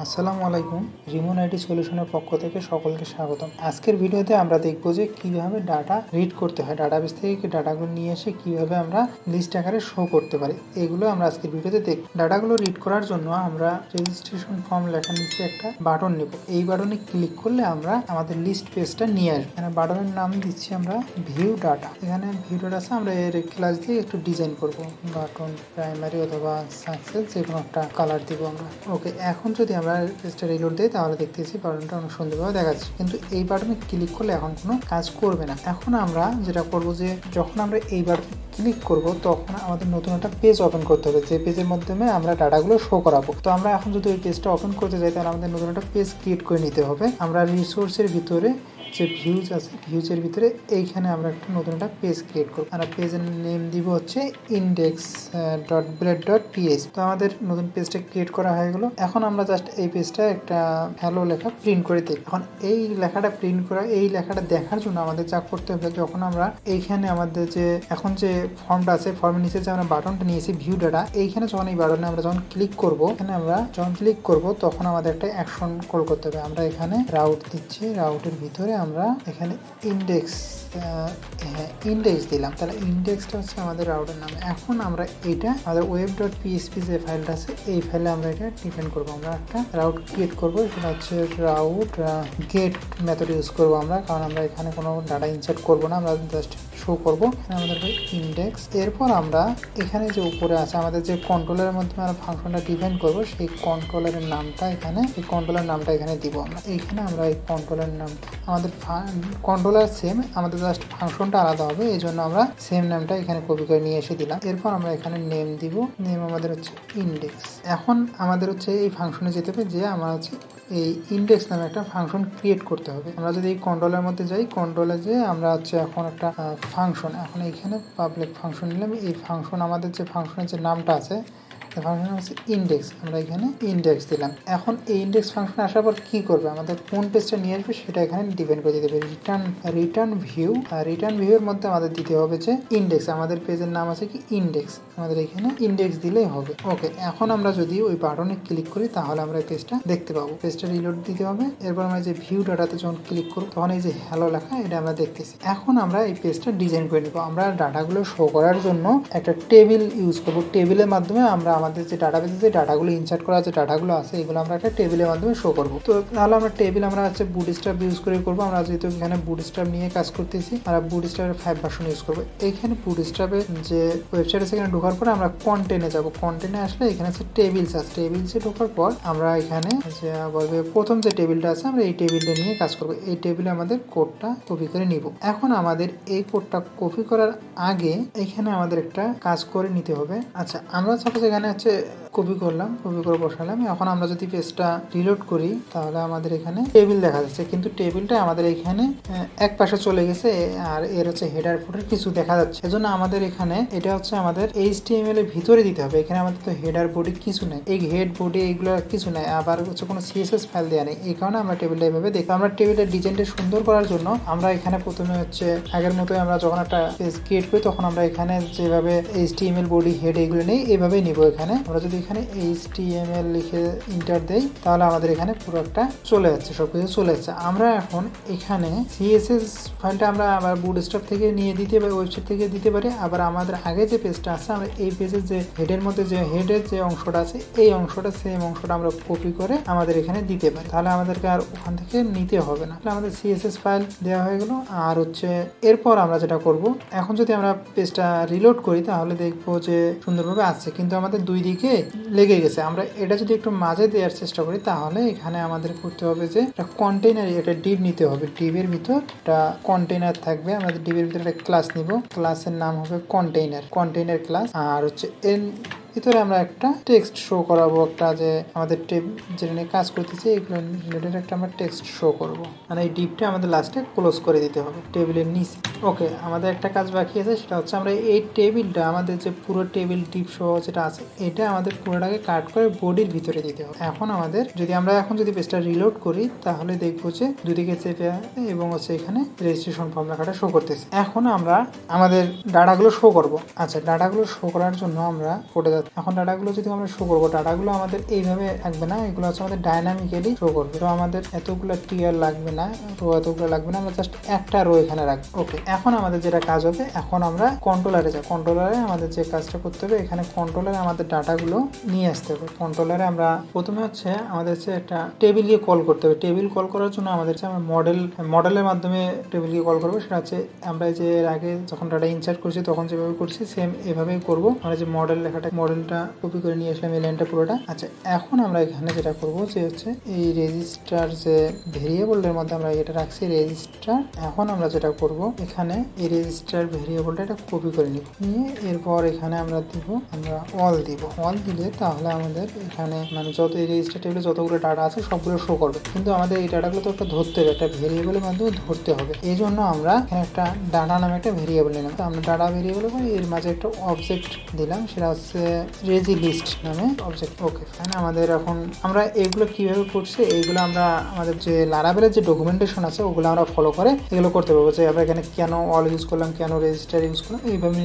আসসালামু আলাইকুম। RimonIT সলিউশনের পক্ষ থেকে সকলকে স্বাগতম। আজকের ভিডিওতে আমরা দেখব যে কিভাবে ডাটা রিড করতে হয়, ডাটাবেস থেকে ডাটাগুলো নিয়ে এসে কিভাবে আমরা লিস্ট আকারে শো করতে পারি, এগুলো আমরা আজকের ভিডিওতে দেখব। ডাটাগুলো রিড করার জন্য আমরা রেজিস্ট্রেশন ফর্ম লেখার নিচে একটা বাটন নেব। এই বাটনে ক্লিক করলে আমরা আমাদের লিস্ট পেজটা নিয়ে আসবো। এখানে বাটনের নাম দিচ্ছি আমরা ভিউ ডাটা। এখানে ভিউ ডাটা আছে, আমরা এর ক্লাস দিয়ে একটু ডিজাইন করব। বাটন প্রাইমারি অথবা সাকসেস যে কোনো একটা কালার দিব আমরা। ওকে, এখন যদি আমরা পেজটা রিলোড দিই তাহলে দেখতেছি বাটনটা অনেক সুন্দরভাবে দেখাচ্ছে, কিন্তু এই বাটনে ক্লিক করলে এখন কোনো কাজ করবে না। এখন আমরা যেটা করব যে যখন আমরা এই বাটনে ক্লিক করব তখন আমাদের নতুন একটা পেজ ওপেন করতে হবে, যে পেজের মাধ্যমে আমরা ডাটাগুলো শো করাবো। তো আমরা এখন যদি ওই পেজটা ওপেন করতে যাই তাহলে আমাদের নতুন একটা পেজ ক্রিয়েট করে নিতে হবে। আমরা রিসোর্সের ভিতরে যে ভিউজ আছে, ভিউজের ভিতরে এইখানে আমরা একটা নতুন একটা পেজ ক্রিয়েট করবো। আমরা পেজের নেম দিব হচ্ছে index.blade.ph। তো আমাদের নতুন পেজটা ক্রিয়েট করা হয়ে গেল। এখন আমরা জাস্ট এই পেজটা একটা হ্যালো লেখা প্রিন্ট করে দিই। এখন এই লেখাটা প্রিন্ট করা, এই লেখাটা দেখার জন্য আমাদের যা করতে হবে, যখন আমরা এইখানে আমাদের যে এখন যে ফর্মটা আছে, ফর্মের নিচে যে আমরা বাটনটা নিয়েছি ভিউ ডাটা, এইখানে যখন এই বাটনে আমরা যখন ক্লিক করব, এখানে আমরা যখন ক্লিক করব তখন আমাদের একটা অ্যাকশন কল করতে হবে। আমরা এখানে রাউট দিচ্ছি, রাউটের ভিতরে আমরা এখানে ইন্ডেক্স দিলাম, তাহলে ইন্ডেক্সটা হচ্ছে আমাদের রাউটের নাম। এখন আমরা এটা আমাদের web.php যে ফাইলটা আছে, এই ফাইলে আমরা এটা ডিফাইন করবো। আমরা একটা রাউট ক্রিয়েট করবো, সেটা হচ্ছে রাউট গেট মেথড ইউজ করবো আমরা, কারণ আমরা এখানে কোনো ডাটা ইনসার্ট করবো না, আমরা জাস্ট শো করবো। এখানে আমাদের ইন্ডেক্স। এরপর আমরা এখানে যে উপরে আছে আমাদের যে কন্ট্রোলের মাধ্যমে আমরা ফাংশনটা ডিফাইন করবো, সেই কন্ট্রোলারের নামটা এখানে, এই কন্ট্রোলার নামটা এখানে দিব আমরা। এইখানে আমরা এই কন্ট্রোলার নাম, আমাদের কন্ট্রোলার সেম, আমাদের জাস্ট ফাংশনটা আলাদা হবে, এই জন্য আমরা সেম নামটা এখানে কপি করে নিয়ে এসে দিলাম। এরপর আমরা এখানে নেম দিব, নেম আমাদের হচ্ছে ইন্ডেক্স। এখন আমাদের হচ্ছে এই ফাংশনে যেতে হবে, যে আমরা হচ্ছে এই ইন্ডেক্স নামে একটা ফাংশন ক্রিয়েট করতে হবে। আমরা যদি এই কন্ট্রোলের মধ্যে যাই, কন্ট্রোলে যে আমরা হচ্ছে এখন একটা ফাংশন, এখন এইখানে পাবলিক ফাংশন নিলাম। এই ফাংশন আমাদের যে ফাংশনের যে নামটা আছে, ফাংশন হচ্ছে ইন্ডেক্স, আমরা এখানে ইন্ডেক্স দিলাম। এখন এই ইন্ডেক্স ফাংশন আসার পর কি করবে, আমাদের কোন পেজটা নিয়ে আসবে সেটা এখানে ডিপেন্ড করে দিতে হবে। রিটার্ন ভিউ, আর রিটার্ন ভিউ এর মধ্যে আমাদের দিতে হবে যে ইন্ডেক্স, আমাদের পেজের নাম আছে কি ইন্ডেক্স, আমাদের এখানে ইন্ডেক্স দিলেই হবে। ওকে, এখন আমরা যদি ওই বাটনে ক্লিক করি তাহলে আমরা এই পেজটা দেখতে পাবো। পেজটা রিলোড দিতে হবে। এরপর আমরা যে ভিউ ডাটাতে যখন ক্লিক করব তখন এই যে হ্যালো লেখা, এটা আমরা দেখতেছি। এখন আমরা এই পেজটা ডিজাইন করে নিব। আমরা ডাটাগুলো শো করার জন্য একটা টেবিল ইউজ করব। টেবিলের মাধ্যমে আমরা আমাদের যে ডাটাবেসে যে ডাটাগুলো ইনসার্ট করা যে ডাটাগুলো আছে, এগুলো আমরা একটা টেবিলের মাধ্যমে শো করব। তো তাহলে আমরা টেবিল আমরা হচ্ছে বুটস্ট্র্যাপ ইউজ করে করবো। আমরা যেহেতু এখানে বুটস্ট্র্যাপ নিয়ে কাজ করতেছি, আমরা বুটস্ট্র্যাপের 5 ভার্সন ইউজ করবো। এইখানে বুটস্ট্র্যাপের যে ওয়েবসাইট আছে, এখানে ঢোকার পরে আমরা কন্টেন্টে যাব। কন্টেন্টে আসলে এখানে আছে টেবিলস আছে, টেবিলসে ঢোকার পর আমরা এখানে যে বলবে প্রথম যে টেবিলটা আছে, আমরা এই টেবিলটা নিয়ে কাজ করবো। এই টেবিলে আমাদের কোডটা কপি করে নিব। এখন আমাদের এই কোডটা কপি করার আগে এখানে আমাদের একটা কাজ করে নিতে হবে। আচ্ছা, আমরা সাপোজ এখানে হচ্ছে কপি করলাম, কপি করে বসালাম। এখন আমরা যদি পেজটা রিলোড করি তাহলে আমাদের এখানে টেবিল দেখা যাচ্ছে, কিন্তু টেবিলটা আমাদের এখানে এক পাশে চলে গেছে, আর এর হচ্ছে হেডার ফুটার কিছু দেখা যাচ্ছে। এজন্য আমাদের এখানে এটা হচ্ছে আমাদের HTML এর ভিতরে দিতে হবে। এখানে আমাদের তো হেডার বডি কিছু নেই, এই হেড বডি এইগুলো কিছু নাই, আবার হচ্ছে কোনো CSS ফাইল দেওয়া নেই। এই কারণে আমরা টেবিলটা এইভাবে দেখি। আমরা টেবিলের ডিজাইনটা সুন্দর করার জন্য আমরা এখানে প্রথমে হচ্ছে আগের মতোই আমরা যখন একটা পেজ ক্রিয়েট করি তখন আমরা এখানে যেভাবে HTML বডি হেড এগুলো নেই, এইভাবেই নিব। এখানে আমরা যদি এখানে HTML লিখে ইন্টার দেই তাহলে আমাদের এখানে পুরো একটা চলে যাচ্ছে, সবকিছু চলে যাচ্ছে। আমরা এখন এখানে CSS ফাইলটা আমরা আবার বুটস্ট্র্যাপ থেকে নিয়ে দিতে পারি, ওয়েবসাইট থেকে দিতে পারি। আবার আমাদের আগে যে পেজটা আছে, আমরা এই পেজের যে হেডের মধ্যে যে হেডের যে অংশটা আছে, এই অংশটা সেম অংশটা আমরা কপি করে আমাদের এখানে দিতে পারি, তাহলে আমাদেরকে আর ওখান থেকে নিতে হবে না। তাহলে আমাদের CSS ফাইল দেওয়া হয়ে গেল। আর হচ্ছে এরপর আমরা যেটা করব, এখন যদি আমরা পেজটা রিলোড করি তাহলে দেখবো যে সুন্দরভাবে আসছে, কিন্তু আমাদের দুই দিকে লেগে গেছে। আমরা এটা যদি একটু মাঝে দেওয়ার চেষ্টা করি তাহলে এখানে আমাদের করতে হবে যে একটা কন্টেইনার, এটা ডিভ নিতে হবে। ডিভের ভিতর একটা কন্টেইনার থাকবে, আমাদের ডিভের ভিতরে একটা ক্লাস নিব, ক্লাসের নাম হবে কন্টেইনার ক্লাস। আর হচ্ছে এর ভিতরে আমরা একটা টেক্সট শো করাবো, একটা যে আমাদের যেটা নিয়ে কাজ করতেছি এগুলো রিলেটেড একটা আমরা টেক্সট শো করব। মানে এই ডিপটা আমাদের লাস্টে ক্লোজ করে দিতে হবে টেবিলের নিচে। ওকে, আমাদের একটা কাজ বাকি আছে, সেটা হচ্ছে আমরা এই টেবিলটা, আমাদের যে পুরো টেবিল ডিপ শো যেটা আছে, এটা আমাদের পুরোটাকে কাট করে বডির ভিতরে দিতে হবে। এখন আমাদের যদি পেজটা রিলোড করি তাহলে দেখবো যে দুদিকে চেপে এবং হচ্ছে এখানে রেজিস্ট্রেশন ফর্ম লেখাটা শো করতেছে। এখন আমরা আমাদের ডাটাগুলো শো করব। আচ্ছা, ডাটাগুলো শো করার জন্য আমরা কোডে এখন ডাটাগুলো যদি আমরা শো করবো, ডাটাগুলো আমাদের এইভাবে থাকবে না, এগুলো হচ্ছে আমাদের ডাইনামিক্যালি শো করবে। তো আমাদের এতগুলো টিয়ার লাগবে না, রো এতগুলো লাগবে না, আমরা জাস্ট একটা রো এখানে রাখবো। ওকে, এখন আমাদের যেটা কাজ হবে, এখন আমরা কন্ট্রোলারে যাই। কন্ট্রোলারে আমাদের যে কাজটা করতে হবে, এখানে কন্ট্রোলারে আমাদের ডাটাগুলো নিয়ে আসতে হবে। কন্ট্রোলারে আমরা প্রথমে হচ্ছে আমাদের হচ্ছে একটা টেবিলকে কল করতে হবে। টেবিল কল করার জন্য আমাদের হচ্ছে আমরা মডেলের মাধ্যমে টেবিলকে কল করবো। সেটা হচ্ছে আমরা যে এর আগে যখন ডাটা ইনসার্ট করছি তখন যেভাবে করছি সেম এভাবেই করবো। আমরা যে মডেল লেখাটা, মডেলটা কপি করে নিয়ে আসলাম এই লাইনটা পুরোটা। আচ্ছা, এখন আমরা এখানে যেটা করবো যে হচ্ছে এই রেজিস্টার যে ভেরিয়েবলের মধ্যে আমরা এটা রাখছি রেজিস্টার। এখন আমরা যেটা করব, এখানে এই রেজিস্টার ভেরিয়েবলটা এটা কপি করে নিয়ে এরপর এখানে আমরা দিব, আমরা অল দিব। অল দিলে তাহলে আমাদের এখানে মানে যত এই রেজিস্টার টেবিলে যতগুলো ডাটা আছে সবগুলো শো করবে। কিন্তু আমাদের এই ডাটাগুলো তো একটা ধরতে হবে, একটা ভেরিয়েবলের মাধ্যমে ধরতে হবে। এই জন্য আমরা এখানে একটা ডাটা নামে একটা ভেরিয়েবল নিলাম। তো আমরা ডাটা ভেরিয়েবল এর মাঝে একটা অবজেক্ট দিলাম, সেটা হচ্ছে রেজি লিস্ট নামে অবজেক্ট। Okay fine. আমাদের এখন আমরা এগুলো কিভাবে করছি, এইগুলো আমরা আমাদের যে লারাভেলের যে ডকুমেন্টেশন আছে ওগুলো আমরা ফলো করে এগুলো করতে পারবো। যে আমরা এখানে কেন অল ইউজ করলাম, কেন রেজিস্টার ইউজ করলাম, এইভাবে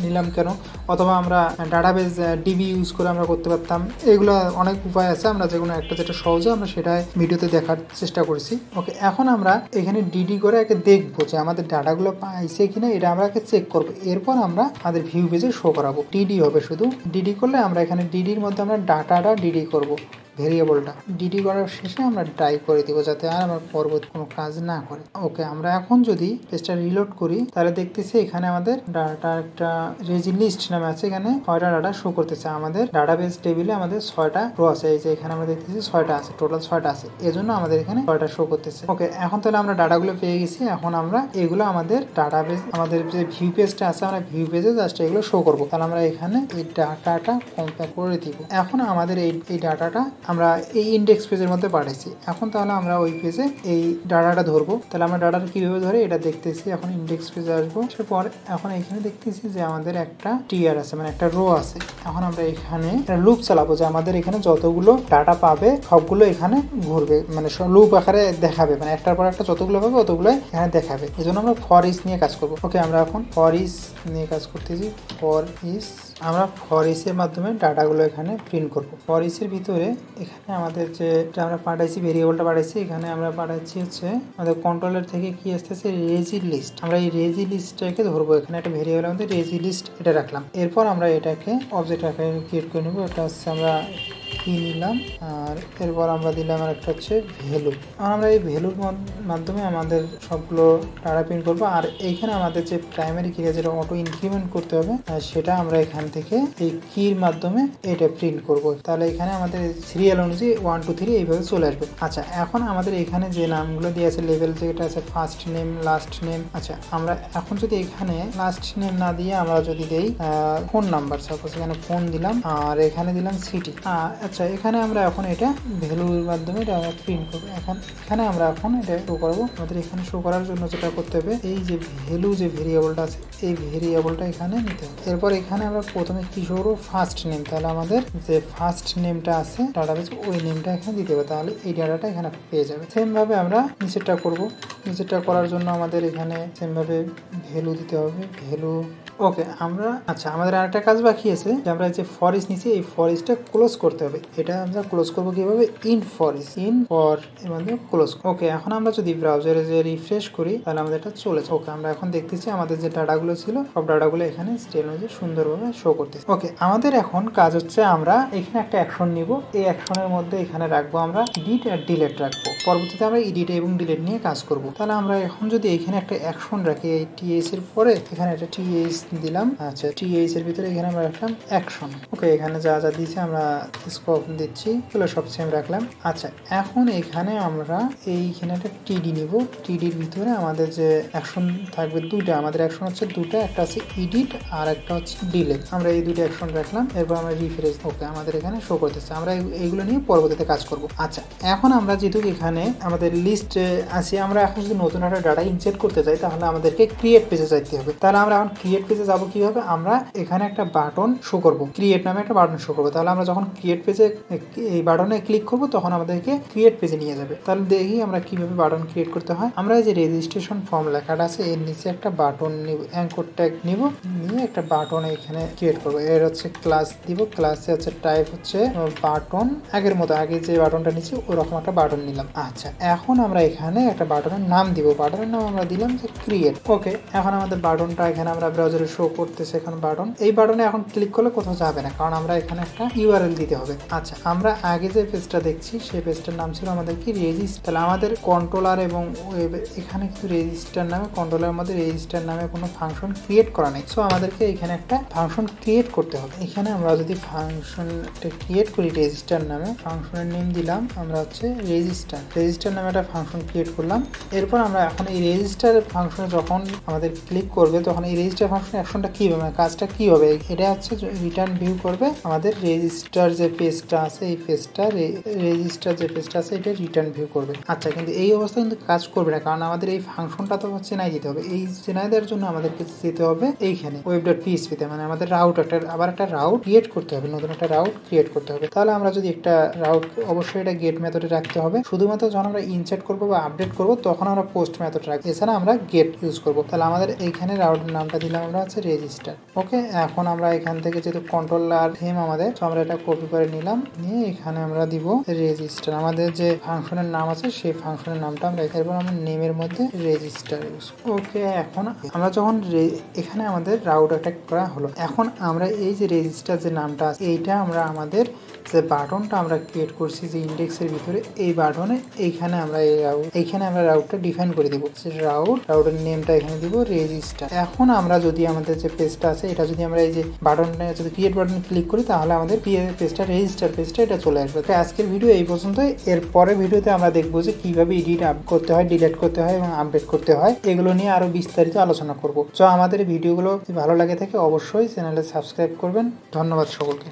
নিলাম কেন, অথবা আমরা ডাটাবেজ ডিবি ইউজ করে আমরা করতে পারতাম। এগুলো অনেক উপায় আছে, আমরা যেগুলো একটা যেটা সহজে আমরা সেটাই ভিডিওতে দেখার চেষ্টা করেছি। ওকে, এখন আমরা এখানে ডিডি করে আগে দেখবো যে আমাদের ডাটাগুলো পাইছে কিনা, এটা আমরা আগে চেক করবো। এরপর আমরা আমাদের ভিউ পেজে শো করাবো। ডিডি হবে শুধু। ডিডি করলে আমরা এখানে ডিডির মধ্যে আমরা ডাটাটা ডিডি করবো, ভেরিয়েবলটা ডিডি করার শেষে আমরা ট্রাই করে দিব যাতে আর আমার পরবর্তী কোনো কাজ না করে। ওকে, আমরা এখন যদি পেজটা রিলোড করি তাহলে দেখতেছি এখানে আমাদের ডাটা একটা রেজি লিস্ট নামে আছে, এখানে 6টা ডাটা শো করতেছে। আমাদের ডাটাবেস টেবিলে আমাদের 6টা রো আছে, এই যে এখানে আমরা দেখতেছি 6টা আছে, টোটাল 6টা আছে, এজন্য আমাদের এখানে 6টা শো করতেছে। ওকে, এখন তাহলে আমরা ডাটাগুলো পেয়ে গেছি। এখন আমরা এগুলো আমাদের ডাটাবেস, আমাদের যে ভিউ পেজটা আছে, আমরা ভিউ পেজে জাস্ট এগুলো শো করবো। তাহলে আমরা এখানে এই ডাটাটা কম্পেয়ার করে দিব। এখন আমাদের এই ডাটাটা আমরা এই ইন্ডেক্স পেজের মধ্যে পাঠাইছি। এখন তাহলে আমরা ওই পেজে এই ডাটাটা ধরবো। তাহলে আমরা ডাটাটা কিভাবে ধরে এটা দেখতেছি। এখন ইন্ডেক্স পেজে আসবো, তারপর এখন এখানে দেখতেছি যে আমাদের একটা টিয়ার আছে, মানে একটা রো আছে। এখন আমরা এখানে লুপ চালাবো যে আমাদের এখানে যতগুলো ডাটা পাবে সবগুলো এখানে ঘুরবে, মানে লুপ আকারে দেখাবে, মানে একটার পর একটা যতগুলো পাবে ততগুলো এখানে দেখাবে। এই জন্য আমরা ফর ইচ নিয়ে কাজ করবো। ওকে, আমরা এখন ফর ইচ নিয়ে কাজ করতেছি। ফর ইচ, আমরা ফর ইচের মাধ্যমে ডাটাগুলো এখানে প্রিন্ট করব। ফর ইচের ভিতরে এখানে আমাদের যে আমরা পাঠাইছি ভেরিয়েবলটা পাঠাইছি, এখানে আমরা পাঠাচ্ছি হচ্ছে আমাদের কন্ট্রোলার থেকে কি আসতেছে রেজি লিস্ট। আমরা এই রেজি লিস্টটাকে ধরবো, এখানে একটা ভেরিয়েবল আমাদের রেজি লিস্ট এটা রাখলাম। এরপর আমরা এটাকে অবজেক্ট আকারে ক্রিয়েট করে নেবো। এটা হচ্ছে আমরা কি নিলাম, আর এরপর আমরা দিলাম আর একটা হচ্ছে ভ্যালু। আমরা এই ভ্যালুর মাধ্যমে আমাদের সবগুলো ডাটা প্রিন্ট করবো। আর এইখানে আমাদের যে প্রাইমারি কি যেটা অটো ইনক্রিমেন্ট করতে হবে, সেটা আমরা এখান থেকে এই কির মাধ্যমে এটা প্রিন্ট করব। তাহলে এখানে আমাদের সিরিয়াল অনুযায়ী 1 2 3 এইভাবে চলে আসবে। আচ্ছা, এখন আমাদের এখানে যে নামগুলো দিয়ে আছে লেভেল যেটা আছে ফার্স্ট নেম, লাস্ট নেম। আচ্ছা, আমরা এখন যদি এখানে লাস্ট নেম না দিয়ে আমরা যদি দেই ফোন নাম্বার, সাপোজ এখানে ফোন দিলাম আর এখানে দিলাম সিটি। আচ্ছা, এখানে আমরা এখন এটা ভ্যালুর মাধ্যমে এটা প্রিন্ট করবো। এখানে আমরা এখন এটা শো করবো। আমাদের এখানে শো করার জন্য যেটা করতে হবে, এই যে ভ্যালু যে ভেরিয়েবলটা আছে এই ভেরিয়েবলটা এখানে নিতে হবে। এরপর এখানে আমরা প্রথমে কি শো করবো, ফার্স্ট নেম। তাহলে আমাদের যে ফার্স্ট নেমটা আছে ডাটাবেস, ওই নেমটা এখানে দিতে হবে। তাহলে এই ডাটাটা এখানে পেয়ে যাবে। সেম ভাবে আমরা নিচেরটা করবো। নিচেরটা করার জন্য আমাদের এখানে সেম ভাবে ভ্যালু দিতে হবে, ভ্যালু। ওকে, আচ্ছা আমাদের আরেকটা কাজ বাকি আছে যে আমরা যে ফর ইচ নিচে এই ফর ইচটা ক্লোজ করতে হবে। এটা আমরা ক্লোজ করবো কিভাবে, in for each, in for এর মধ্যে ক্লোজ। ওকে, এখন আমরা যদি ব্রাউজারে যে রিফ্রেশ করি তাহলে আমাদের এটা চলে যায়। ওকে, আমরা এখন দেখতেছি আমাদের যে ডাটাগুলো ছিল সব ডাটাগুলো এখানে সিরিয়াল অনুযায়ী সুন্দরভাবে শো করতেছে। ওকে, আমাদের এখন কাজ হচ্ছে আমরা এখানে একটা অ্যাকশন নিব। এই অ্যাকশনের মধ্যে এখানে রাখবো আমরা এডিট আর ডিলেট রাখবো। পরবর্তীতে আমরা এডিট এবং ডিলেট নিয়ে কাজ করব। তাহলে আমরা এখন যদি এখানে একটা অ্যাকশন রাখি, এই টিএইচ এর পরে এখানে একটা টিএইচ দিলাম। আচ্ছা, টিএইচ এর ভিতরে এখানে আমরা রাখলাম অ্যাকশন। ওকে, এখানে যা যা দিয়েছে আমরা স্কোপ দিচ্ছি, এগুলো সব সেম রাখলাম। আচ্ছা, এখন এখানে আমরা এইখানে একটা টিডি নিব। টিডির ভিতরে আমাদের যে অ্যাকশন থাকবে দুটা, আমাদের অ্যাকশন হচ্ছে দুটা, একটা হচ্ছে এডিট আর একটা হচ্ছে ডিলেট। আমরা এই দুটো অ্যাকশন রাখলাম। এরপর আমরা রিফ্রেশ। ওকে, আমাদের এখানে শো করতেছে। আমরা এইগুলো নিয়ে পরবর্তীতে কাজ করব। আচ্ছা, এখন আমরা যেহেতু এখানে এখানে আমাদের লিস্ট আছে, আমরা এখন যদি নতুন একটা ডাটা ইনসার্ট করতে চাই তাহলে আমাদেরকে ক্রিয়েট পেজে যাইতে হবে। তাহলে আমরা এখন ক্রিয়েট পেজে যাবো কিভাবে, আমরা এখানে একটা বাটন শো করব, ক্রিয়েট নামে একটা বাটন শো করবো। তাহলে আমরা যখন ক্রিয়েট পেজে এই বাটনে ক্লিক করব তখন আমাদেরকে ক্রিয়েট পেজে নিয়ে যাবে। তাহলে দেখি আমরা কিভাবে বাটন ক্রিয়েট করতে হয়। আমরা এই যে রেজিস্ট্রেশন ফর্ম লেখাটা আছে এর নিচে একটা বাটন নিব, অ্যাঙ্কর ট্যাগ নিব, নিয়ে একটা বাটন এখানে ক্রিয়েট করবো। এর হচ্ছে ক্লাস দিব, ক্লাসে হচ্ছে টাইপ হচ্ছে বাটন, আগের মতো আগে যে বাটনটা নিচ্ছি ওরকম একটা বাটন নিলাম। আচ্ছা, এখন আমরা এখানে একটা বাটনের নাম দিব, বাটনের নাম আমরা দিলাম যে ক্রিয়েট। ওকে, এখন আমাদের বাটনটা এখানে আমরা ব্রাউজারে শো করতেছে এখন বাটন। এই বাটনে এখন ক্লিক করলে কোথাও যাবে না, কারণ আমরা এখানে একটা ইউআরএল দিতে হবে। আচ্ছা, আমরা আগে যে পেজটা দেখছি সেই পেজটার নাম ছিল আমাদের কি রেজিস্টার। তাহলে আমাদের কন্ট্রোলার এবং ওয়েব এখানে কিন্তু রেজিস্টার নামে, কন্ট্রোলার মধ্যে রেজিস্টার নামে কোনো ফাংশন ক্রিয়েট করা নেই। সো আমাদেরকে এখানে একটা ফাংশন ক্রিয়েট করতে হবে। এখানে আমরা যদি ফাংশনটা ক্রিয়েট করি রেজিস্টার নামে, ফাংশনের নেম দিলাম আমরা হচ্ছে রেজিস্টার নামে একটা ফাংশন ক্রিয়েট করলাম। এরপর আমরা এখন এই রেজিস্টার ফাংশনে যখন আমাদের ক্লিক করবে তখন এই রেজিস্টার ফাংশন অ্যাকশনটা কি হবে, মানে কাজটা কি হবে, এটা হচ্ছে রিটার্ন ভিউ করবে আমাদের রেজিস্টার যে পেজটা আছে, এই পেজটা রেজিস্টার যে পেজটা আছে এটা রিটার্ন ভিউ করবে। আচ্ছা, কিন্তু এই অবস্থায় কিন্তু কাজ করবে না, কারণ আমাদের এই ফাংশনটা তো চেনাই দিতে হবে। এই চেনাই দেওয়ার জন্য আমাদেরকে যেতে হবে এইখানে web.php তে, মানে আমাদের রাউট আবার একটা রাউট ক্রিয়েট করতে হবে, নতুন একটা রাউট ক্রিয়েট করতে হবে। তাহলে আমরা যদি একটা রাউট, অবশ্যই এটা গেট মেথডে রাখতে হবে। শুধুমাত্র যখন আমরা ইনসার্ট করবো বা আপডেট করবো তখন আমরা পোস্ট মেথড রাখি, এছাড়া আমরা গেট ইউজ করবো। তাহলে আমাদের এইখানে রাউটের নামটা দিলাম আমরা হচ্ছে রেজিস্টার। ওকে, এখন আমরা এখান থেকে যেহেতু কন্ট্রোলার থিম আমাদের, তো আমরা এটা কপি করে নিলাম, নিয়ে এখানে আমরা দিব রেজিস্টার। আমাদের যে ফাংশনের নাম আছে সেই ফাংশনের নামটা আমরা এরপর আমরা নেমের মধ্যে রেজিস্টার ইউজ। ওকে, এখন আমরা যখন এখানে আমাদের রাউট অ্যাটাক করা হলো, এখন আমরা এই যে রেজিস্টার যে নামটা আছে এইটা আমরা আমাদের যে বাটনটা আমরা ক্রিয়েট করছি যে ইন্ডেক্সের ভিতরে, এই বাটনে এইখানে আমরা এইখানে আমরা রাউটটা ডিফাইন করে দিব। রাউটের নেমটা এখানে দিব রেজিস্টার। এখন আমরা যদি আমাদের যে পেজটা আছে এটা যদি আমরা এই যে বাটনটা যদি ক্রিয়েট বাটনে ক্লিক করি তাহলে আমাদের পেজটা রেজিস্টার পেজটা এটা চলে আসবে। তো আজকের ভিডিও এই পর্যন্ত। এর পরের ভিডিওতে আমরা দেখবো যে কিভাবে এডিট করতে হয়, ডিলিট করতে হয় এবং আপডেট করতে হয়, এগুলো নিয়ে আরো বিস্তারিত আলোচনা করব। তো আমাদের ভিডিওগুলো যদি ভালো লাগে থাকে অবশ্যই চ্যানেলে সাবস্ক্রাইব করবেন। ধন্যবাদ সকলকে।